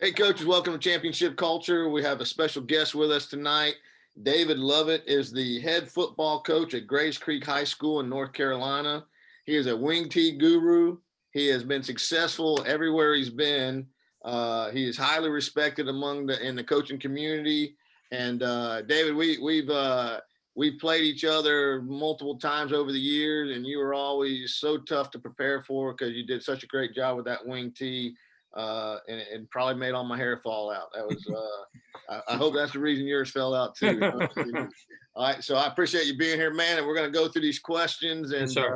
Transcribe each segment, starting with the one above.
Hey, coaches, welcome to Championship Culture. We have a special guest with us tonight. David Lovette is the head football coach at Grays Creek High School in North Carolina. He is a wing tee guru. He has been successful everywhere he's been. He is highly respected in the coaching community. And David, we've played each other multiple times over the years, and you were always so tough to prepare for because you did such a great job with that wing tee. And probably made all my hair fall out. That was, I hope that's the reason yours fell out too. All right. So I appreciate you being here, man. And we're going to go through these questions Yes, sir.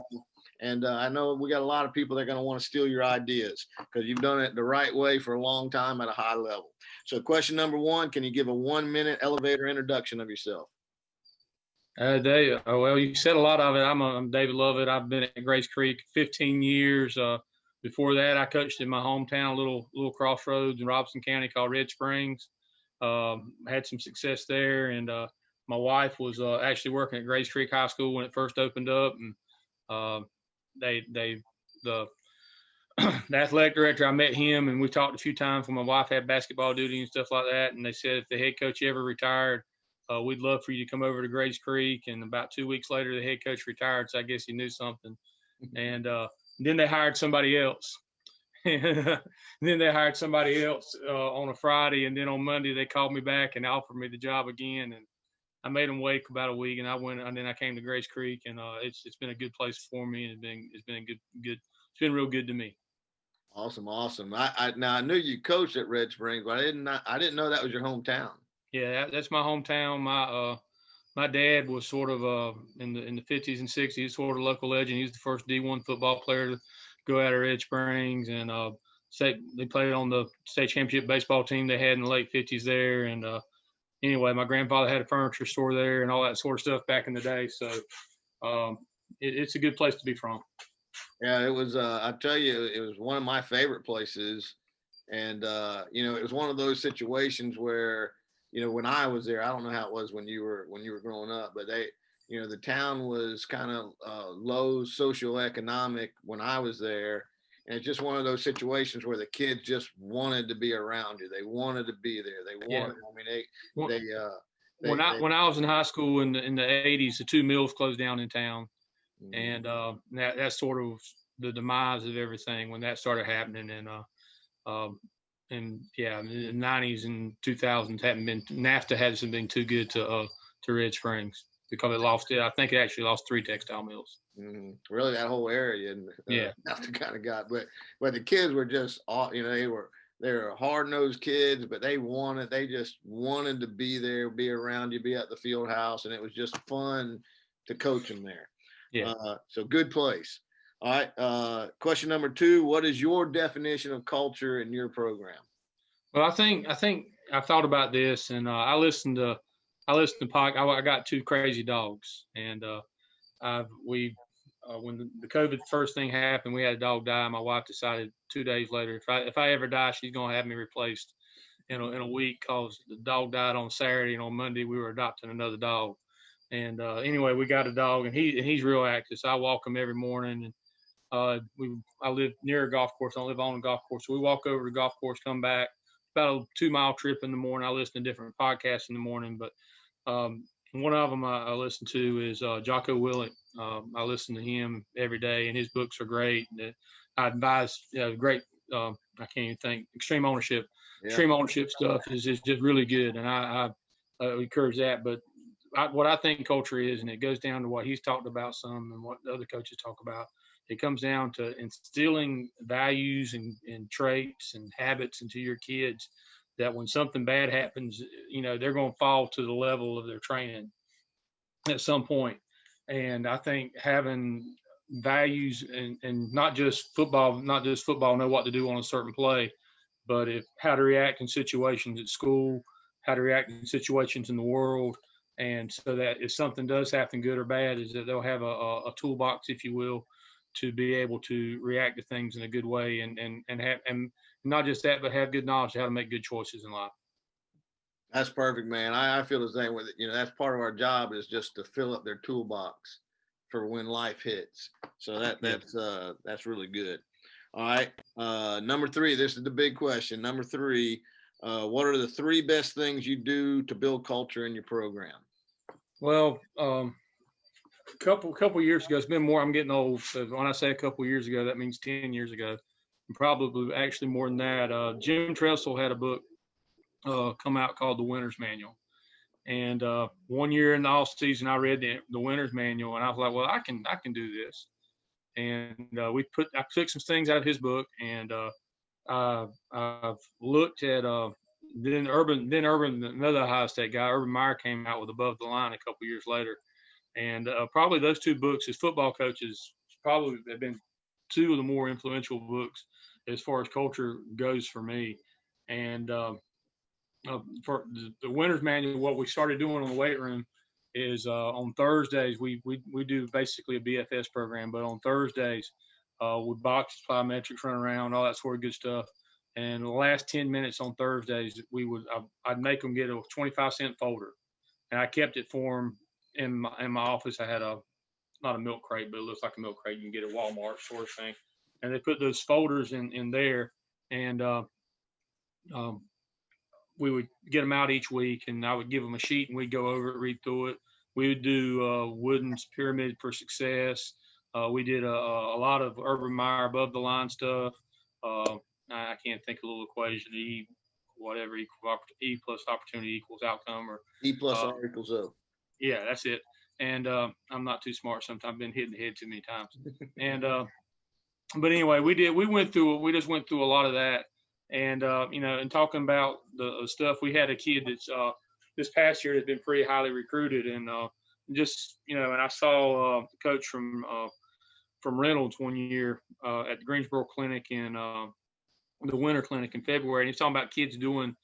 And I know we got a lot of people that are going to want to steal your ideas because you've done it the right way for a long time at a high level. So question number one, can you give a 1-minute elevator introduction of yourself? Dave, well, you said a lot of it. I'm David Lovette. I've been at Grace Creek 15 years. Before that, I coached in my hometown, little crossroads in Robeson County called Red Springs. Had some success there, and my wife was actually working at Grace Creek High School when it first opened up, and the athletic director, I met him, and we talked a few times when my wife had basketball duty and stuff like that, and they said if the head coach ever retired, we'd love for you to come over to Grace Creek. And about 2 weeks later, the head coach retired, so I guess he knew something. And then they hired somebody else. On a Friday, and then on Monday they called me back and offered me the job again. And I made them wait about a week, and I went, and then I came to Grace Creek, and it's been a good place for me, and it's been it's been real good to me. Awesome. Now I knew you coached at Red Springs, but I didn't know that was your hometown. Yeah, that's my hometown. My dad was sort of in the 50s and 60s, sort of local legend. He was the first D1 football player to go out of Red Springs, and they played on the state championship baseball team they had in the late 50s there. And anyway, my grandfather had a furniture store there and all that sort of stuff back in the day. So it's a good place to be from. Yeah, it was. I tell you, it was one of my favorite places, and it was one of those situations where, when I was there, I don't know how it was when you were growing up, but the town was kind of low socioeconomic when I was there, and it's just one of those situations where the kids just wanted to be around you. They wanted to be there. They wanted. Yeah. When I was in high school in the 80s, the 2 mills closed down in town. And that's sort of the demise of everything when that started happening. And yeah, in the 90s and 2000s NAFTA hasn't been too good to Red Springs because it lost it. I think it actually lost 3 textile mills. Mm-hmm. Really, that whole area, and NAFTA kind of got, but the kids were just, they were hard-nosed kids, but they just wanted to be there, be around you, be at the field house, and it was just fun to coach them there. Yeah. So good place. All right. Question number 2, what is your definition of culture in your program? Well, I think I thought about this, and I listened to podcast. I got 2 crazy dogs, and when the COVID first thing happened, we had a dog die. My wife decided 2 days later, if I ever die, she's gonna have me replaced in a week, because the dog died on Saturday, and on Monday we were adopting another dog. And anyway, we got a dog, and he's real active. So I walk him every morning, and I live near a golf course. I live on a golf course. So we walk over to the golf course, come back. About a 2-mile trip in the morning. I listen to different podcasts in the morning, but one of them I listen to is Jocko Willink. I listen to him every day, and his books are great. I advise great. I can't even think. Extreme ownership. Yeah. Extreme ownership stuff is just really good, and I encourage that. But what I think culture is, and it goes down to what he's talked about some and what the other coaches talk about, it comes down to instilling values and traits and habits into your kids that when something bad happens, they're going to fall to the level of their training at some point. And I think having values and not just football, know what to do on a certain play, but how to react in situations at school, how to react in situations in the world. And so that if something does happen, good or bad, is that they'll have a toolbox, if you will, to be able to react to things in a good way, and not just that, but have good knowledge of how to make good choices in life. That's perfect, man. I feel the same with it. That's part of our job, is just to fill up their toolbox for when life hits. So that's really good. All right. Number 3, this is the big question. Number 3, What are the three best things you do to build culture in your program? Well, couple years ago, it's been more. I'm getting old, so when I say a couple years ago, that means 10 years ago, and probably actually more than that. Jim Tressel had a book come out called The Winner's Manual, and one year in the off season, I read the Winner's Manual, and I was like, well, I can do this. And I took some things out of his book, and I've looked at then Urban, another Ohio State guy, Urban Meyer, came out with Above the Line a couple years later, and probably those two books as football coaches probably have been two of the more influential books as far as culture goes for me. And for the Winner's Manual, what we started doing on the weight room is on Thursdays we do basically a BFS program, but on Thursdays we box, plyometrics, run around, all that sort of good stuff. And the last 10 minutes on Thursdays, I'd make them get a 25-cent folder, and I kept it for them in my office. I had not a milk crate, but it looks like a milk crate you can get at Walmart sort of thing. And they put those folders in there, and we would get them out each week, and I would give them a sheet, and we'd go over it, read through it. We would do Wooden's Pyramid for Success. We did a lot of Urban Meyer Above the Line stuff. I can't think of a little equation, E plus opportunity equals outcome, or E plus R equals O. Yeah, that's it. And I'm not too smart sometimes. I've been hit in the head too many times. And but anyway, we just went through a lot of that. And and talking about the stuff, we had a kid that's this past year has been pretty highly recruited, and and I saw the coach from Reynolds one year at the Greensboro Clinic in the Winter Clinic in February, and he's talking about kids doing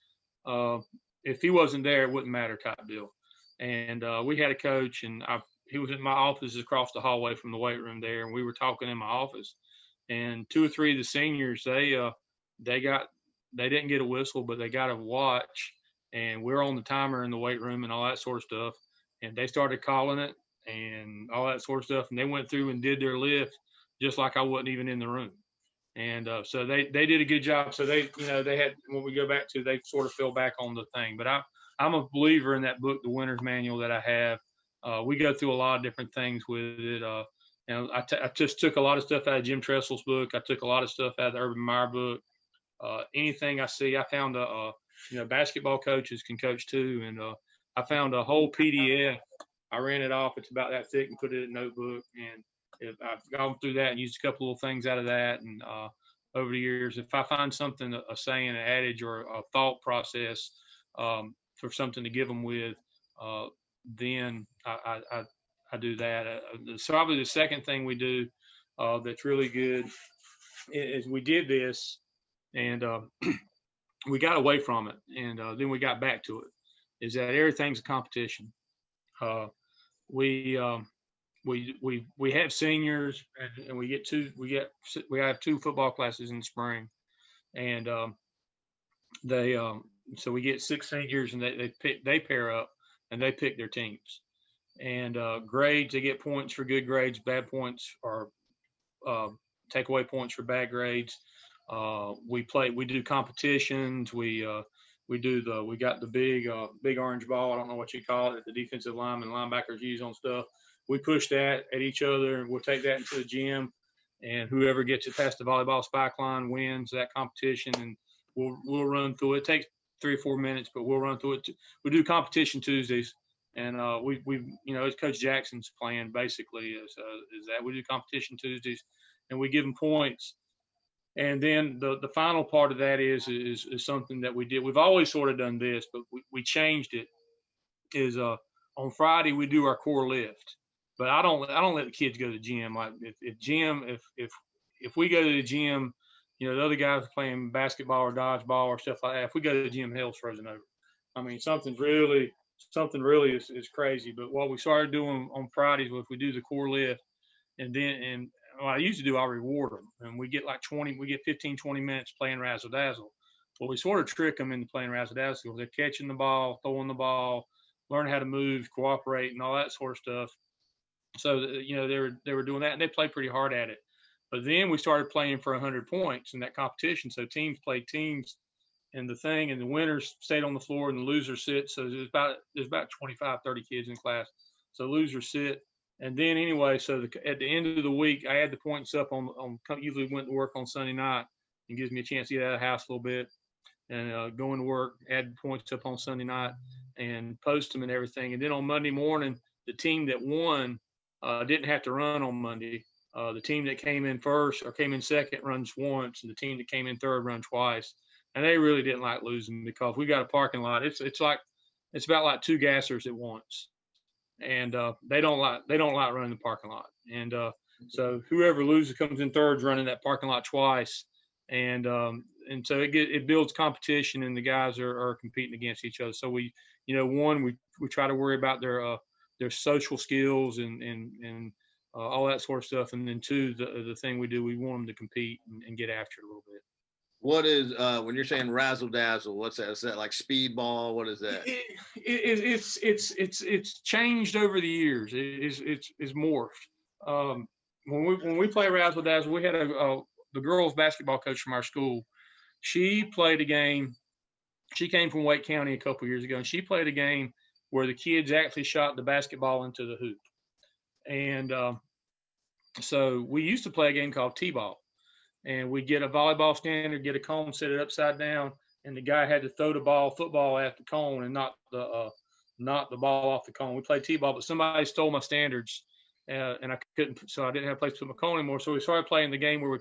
if he wasn't there, it wouldn't matter type deal. And we had a coach, and he was in my office across the hallway from the weight room there, and we were talking in my office. And two or three of the seniors, they didn't get a whistle, but they got a watch, and we're on the timer in the weight room and all that sort of stuff. And they started calling it and all that sort of stuff, and they went through and did their lift just like I wasn't even in the room. And so they did a good job. So they had, when we go back to, they sort of fell back on the thing. But I'm a believer in that book, The Winner's Manual, that I have. We go through a lot of different things with it. I just took a lot of stuff out of Jim Tressel's book. I took a lot of stuff out of the Urban Meyer book. Anything I see, I found basketball coaches can coach too. And I found a whole PDF. I ran it off. It's about that thick, and put it in a notebook. And I've gone through that and used a couple of things out of that. And over the years, if I find something, a saying, an adage, or a thought process for something to give them with, then I do that. So probably the second thing we do that's really good is we did this, and we got away from it, and then we got back to it. Is that everything's a competition? We have seniors, and we have two football classes in the spring, and so we get 6 seniors, and they pair up and they pick their teams. And grades, they get points for good grades, bad points, or take away points for bad grades. We do competitions. We got the big orange ball. I don't know what you call it, the defensive linebackers use on stuff. We push that at each other, and we'll take that into the gym, and whoever gets it past the volleyball spike line wins that competition. And we'll run through it. It takes 3 or 4 minutes, but we'll run through it. We do competition Tuesdays, and it's Coach Jackson's plan basically is that we do competition Tuesdays, and we give them points. And then the final part of that is something that we did. We've always sort of done this, but we changed it. Is on Friday we do our core lift, but I don't let the kids go to the gym. Like if we go to the gym, the other guys are playing basketball or dodgeball or stuff like that. If we go to the gym, hell's frozen over. I mean, something really is crazy. But what we started doing on Fridays was we do the core lift, and what I used to do, I reward them, and we get 15, 20 minutes playing Razzle Dazzle. Well, we sort of trick them into playing Razzle Dazzle. They're catching the ball, throwing the ball, learn how to move, cooperate, and all that sort of stuff. So they were doing that, and they played pretty hard at it. But then we started playing for 100 points in that competition. So teams played teams and the winners stayed on the floor and the losers sit. So there's about 25, 30 kids in class. So losers sit. And then anyway, so at the end of the week, I add the points up usually went to work on Sunday night and gives me a chance to get out of the house a little bit and go into work, add points up on Sunday night and post them and everything. And then on Monday morning, the team that won didn't have to run on Monday. The team that came in first or came in second runs once, and the team that came in third run twice. And they really didn't like losing because we got a parking lot. It's about like two gassers at once, and they don't like running the parking lot. And so whoever loses comes in third is running that parking lot twice, and so it builds competition, and the guys are competing against each other. So we try to worry about their social skills and all that sort of stuff. And then two, the thing we do, we want them to compete and get after it a little bit. What is when you're saying razzle dazzle? What's that? Is that like speedball? What is that? It's changed over the years. It's morphed. When we play razzle dazzle, we had the girls basketball coach from our school. She played a game. She came from Wake County a couple years ago, and she played a game where the kids actually shot the basketball into the hoop. And so we used to play a game called T-ball. And we get a volleyball stand or get a cone, set it upside down, and the guy had to throw the football at the cone and knock the ball off the cone. We played T-ball, but somebody stole my standards, and I couldn't, so I didn't have a place to put my cone anymore. So we started playing the game where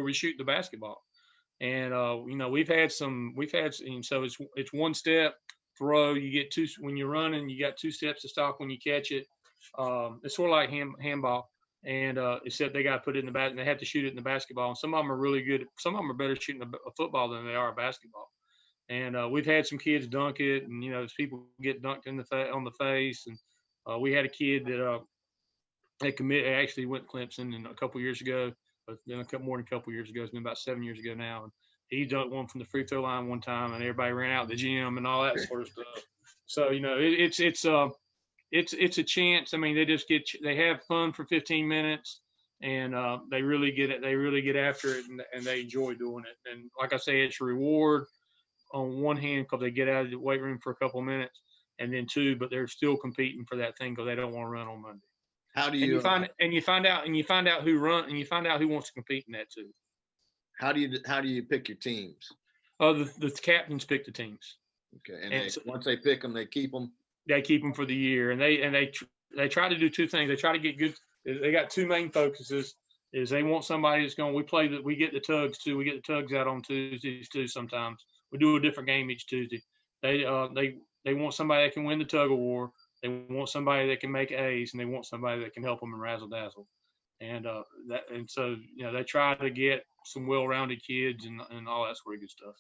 we shoot the basketball. And we've had so it's one step throw. You get two when you're running. You got two steps to stop when you catch it. It's sort of like handball. And except they got to put it in the bat, and they have to shoot it in the basketball. And some of them are really good. Some of them are better shooting a football than they are a basketball. And we've had some kids dunk it, and people get dunked on the face. And we had a kid that actually went to Clemson a couple years ago, but then more than a couple years ago. It's been about 7 years ago now. And he dunked one from the free throw line one time, and everybody ran out the gym and all that sort of stuff. So it's a chance. I mean, they have fun for 15 minutes, and they really get it. They really get after it, and they enjoy doing it. And like I say, it's a reward on one hand because they get out of the weight room for a couple of minutes, and then two, but they're still competing for that thing because they don't want to run on Monday. How do you you find out who wants to compete in that too. How do you pick your teams? The captains pick the teams. Okay, and once they pick them, they keep them. They keep them for the year, and they try to do two things. They try to get good. They got two main focuses. Is they want somebody that's going. We get the tugs too. We get the tugs out on Tuesdays too. Sometimes we do a different game each Tuesday. They want somebody that can win the Tug of War. They want somebody that can make A's, and they want somebody that can help them in Razzle Dazzle. And so they try to get some well-rounded kids and all that sort of good stuff.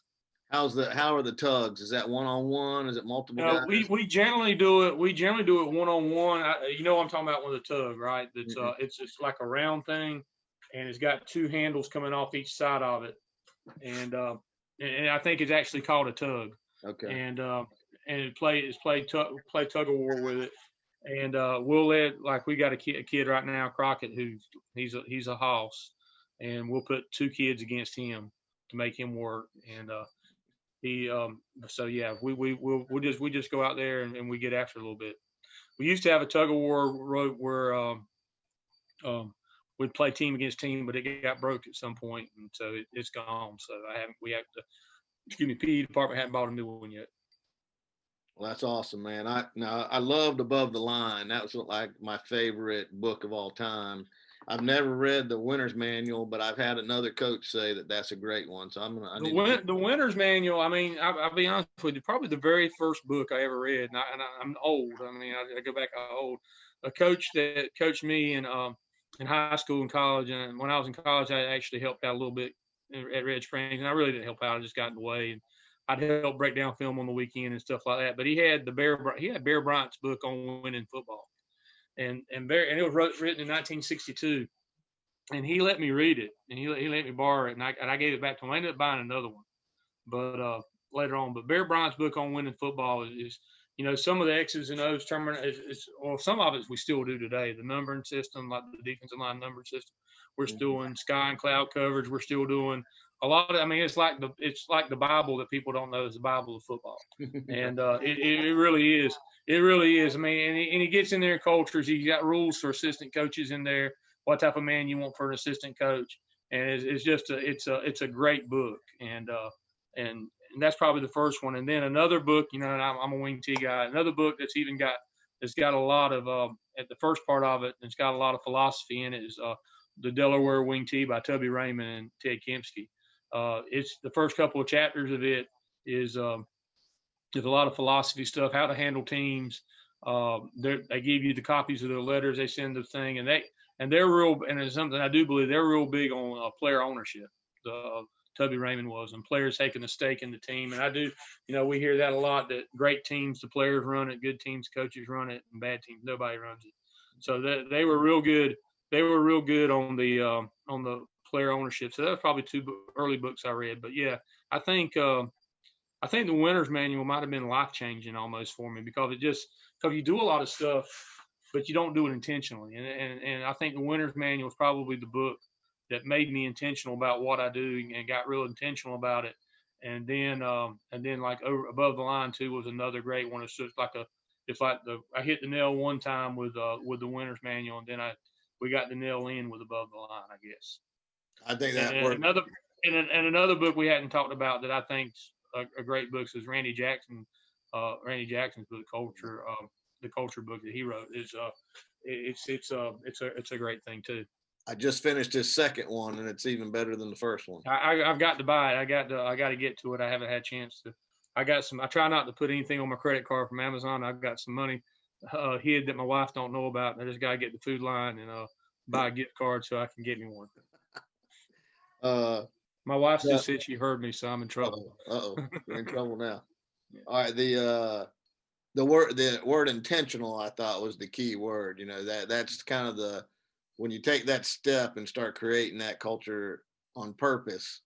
How are the tugs? Is that one-on-one? Is it multiple guys? We generally do it one-on-one. I'm talking about with a tug, right? That's it's like a round thing, and it's got two handles coming off each side of it, and I think it's actually called a tug. Okay. And play tug of war with it, and we'll we got a kid right now, Crockett, he's a hoss, and we'll put two kids against him to make him work, and we just go out there and we get after it a little bit. We used to have a tug of war where we'd play team against team, but it got broke at some point, and so it's gone. So PE department hadn't bought a new one yet. Well, that's awesome, man. I loved Above the Line. That was like my favorite book of all time. I've never read the Winner's Manual, but I've had another coach say that that's a great one. So the Winner's Manual. I mean, I'll be honest with you, probably the very first book I ever read. And I'm old. I mean, I go back old. A coach that coached me in high school and college, and when I was in college, I actually helped out a little bit at Red Springs, and I really didn't help out. I just got in the way, and I'd help break down film on the weekend and stuff like that. But he had Bear Bryant's book on winning football. And it was written in 1962, and he let me read it, and he let me borrow it, and I gave it back to him. I ended up buying another one, but later on. But Bear Bryant's book on winning football is some of the X's and O's some of it we still do today. The numbering system, like the defensive line number system, we're still doing sky and cloud coverage. We're still doing a lot of, I mean, it's like the Bible that people don't know is the Bible of football. And it really is. It really is. I mean, and he gets in there in cultures. He's got rules for assistant coaches in there, what type of man you want for an assistant coach. And it's a great book. And that's probably the first one. And then another book, and I'm a wing T guy, another book that's got a lot of, at the first part of it, it's got a lot of philosophy in it, is The Delaware Wing T by Tubby Raymond and Ted Kempsky. It's the first couple of chapters of it is there's a lot of philosophy stuff, how to handle teams. They give you the copies of their letters they send the thing, and they're real, and it's something I do believe they're real big on player ownership. Tubby Raymond was, and players taking a stake in the team. And I do, we hear that a lot, that great teams, the players run it, good teams, coaches run it, and bad teams, nobody runs it. So they were real good. They were real good on the player ownership. So that was probably two early books I read. But yeah, I think the Winner's Manual might have been life changing almost for me, because you do a lot of stuff, but you don't do it intentionally. And I think the Winner's Manual is probably the book that made me intentional about what I do and got real intentional about it. And then like Above the Line too was another great one. It's just I hit the nail one time with the Winner's Manual, and then we got the nail in with Above the Line, I guess. I think that worked. Another book we hadn't talked about that I think's a great book is Randy Jackson's book, the culture book that he wrote. It's a great thing too. I just finished his second one, and it's even better than the first one. I've got to buy it. I got to get to it. I haven't had a chance to. I try not to put anything on my credit card from Amazon. I've got some money hid that my wife don't know about. I just got to get the food line and buy a gift card so I can get me one. My wife just said she heard me, so I'm in trouble. You're in trouble now. Yeah. All right, the word intentional, I thought, was the key word. That's kind of when you take that step and start creating that culture on purpose,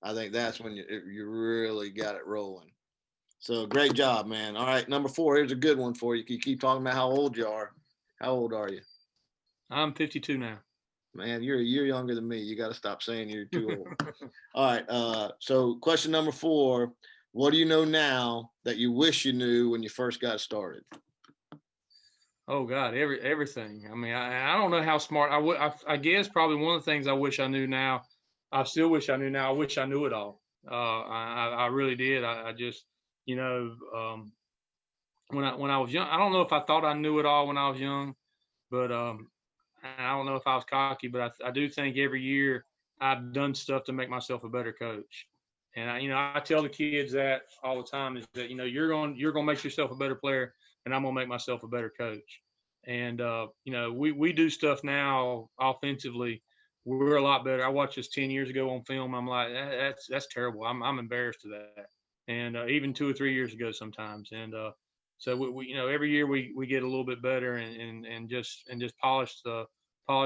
I think that's when you really got it rolling. So great job, man. All right, number 4, here's a good one for you. You keep talking about how old you are. How old are you? I'm 52 now. Man, you're a year younger than me. You got to stop saying you're too old. All right, so question number 4, what do you know now that you wish you knew when you first got started? Oh God, everything. I mean, I don't know how smart I guess probably one of the things I wish I knew now. I still wish I knew now. I wish I knew it all. I really did. I just, when I was young, I don't know if I thought I knew it all when I was young, but I don't know if I was cocky, but I do think every year I've done stuff to make myself a better coach. And I tell the kids that all the time, is that you're going to make yourself a better player, and I'm going to make myself a better coach. And we do stuff now offensively. We're a lot better. I watched this 10 years ago on film. I'm like, that's terrible. I'm embarrassed of that. And even 2 or 3 years ago sometimes. And so we every year we get a little bit better and just polish the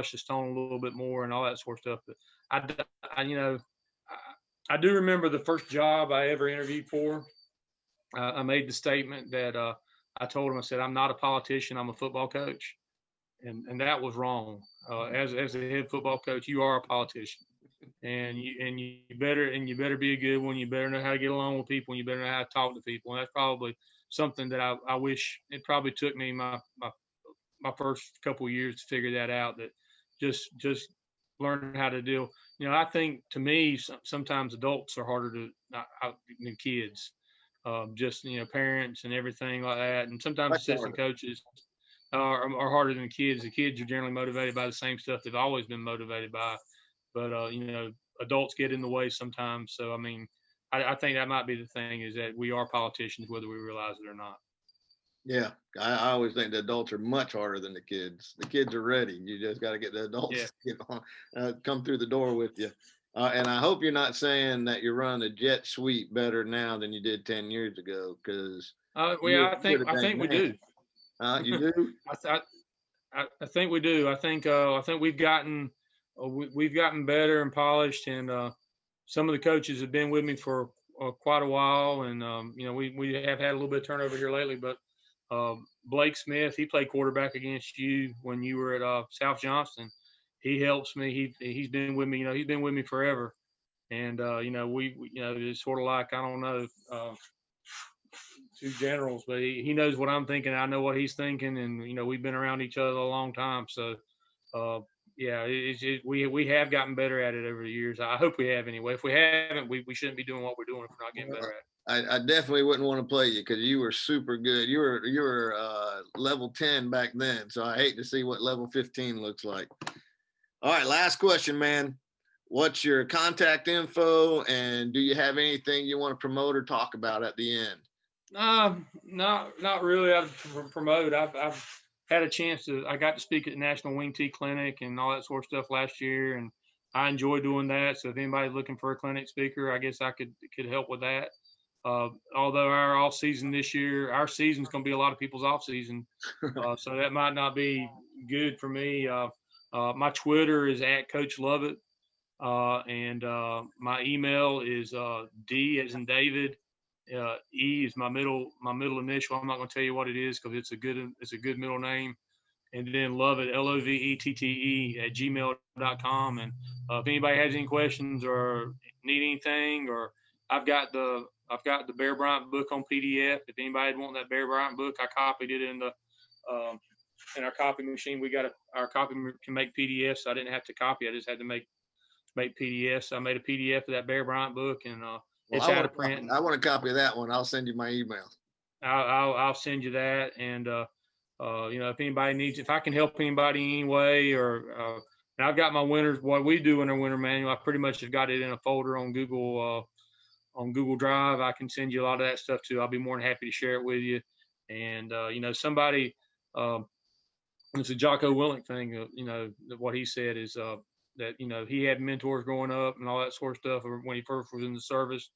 stone a little bit more and all that sort of stuff. But I do remember the first job I ever interviewed for. I made the statement that I told him, I said, I'm not a politician, I'm a football coach. And that was wrong. As a head football coach, you are a politician. And you better be a good one. You better know how to get along with people, and you better know how to talk to people. And that's probably something that I wish it probably took me my first couple of years to figure that out, that just learn how to deal. I think, to me, sometimes adults are harder than kids. Just parents and everything like that, and sometimes assistant coaches are harder than the kids. The kids are generally motivated by the same stuff they've always been motivated by, but adults get in the way sometimes. So I mean, I think that might be the thing, is that we are politicians whether we realize it or not. Yeah, I always think the adults are much harder than the kids. The kids are ready. You just got to get the adults to get on, come through the door with you. And I hope you're not saying that you're running a jet sweep better now than you did 10 years ago, because I think we do. You do? I think we do. I think we've gotten better and polished, and some of the coaches have been with me for quite a while, and we have had a little bit of turnover here lately, but Blake Smith, he played quarterback against you when you were at South Johnston. He helps me. He's been with me. He's been with me forever, And it's sort of like, I don't know, two generals, but he knows what I'm thinking. I know what he's thinking, and we've been around each other a long time. So, yeah, we have gotten better at it over the years. I hope we have anyway. If we haven't, we shouldn't be doing what we're doing if we're not getting better at it. I definitely wouldn't want to play you because you were super good. You were level 10 back then, so I hate to see what level 15 looks like. All right, last question, man. What's your contact info, and do you have anything you want to promote or talk about at the end? Not really. I've promote. I've had a chance to. I got to speak at the National Wing Tee Clinic and all that sort of stuff last year, and I enjoy doing that. So if anybody's looking for a clinic speaker, I guess I could help with that. Although our off season this year, our season's going to be a lot of people's off season, so that might not be good for me. My Twitter is at Coach Lovette, and my email is D as in David. E is my middle initial. I'm not going to tell you what it is because it's a good middle name. And then Lovette, Lovette at gmail.com. And if anybody has any questions or need anything, or I've got the Bear Bryant book on PDF. If anybody want that Bear Bryant book, I copied it in our copy machine. Our copy can make PDFs. So I didn't have to copy. I just had to make PDFs. So I made a PDF of that Bear Bryant book, and it's out of print. I want a copy of that one. I'll send you my email. I'll send you that. And if anybody needs, if I can help anybody any way, or and I've got my what we do in our winter manual. I pretty much have got it in a folder on Google Drive. I can send you a lot of that stuff too. I'll be more than happy to share it with you. And somebody, it's a Jocko Willink thing. What he said is that he had mentors growing up and all that sort of stuff when he first was in the service,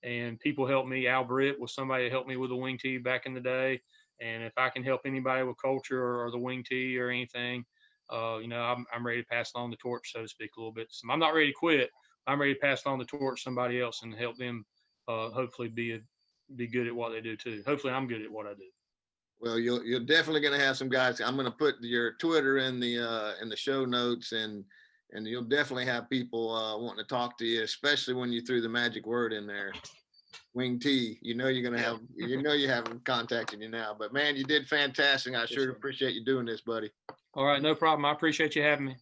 and people helped me. Al Britt was somebody that helped me with the wing tee back in the day, and if I can help anybody with culture or the wing tee or anything, I'm ready to pass along the torch, so to speak, a little bit. So I'm not ready to quit. I'm ready to pass along the torch to somebody else and help them hopefully be good at what they do too. Hopefully I'm good at what I do. Well, you're definitely going to have some guys. I'm going to put your Twitter in the show notes, and you'll definitely have people wanting to talk to you, especially when you threw the magic word in there, wing tee. You're going to have, you have them contacting you now. But man, you did fantastic. I sure appreciate you doing this, buddy. All right, no problem. I appreciate you having me.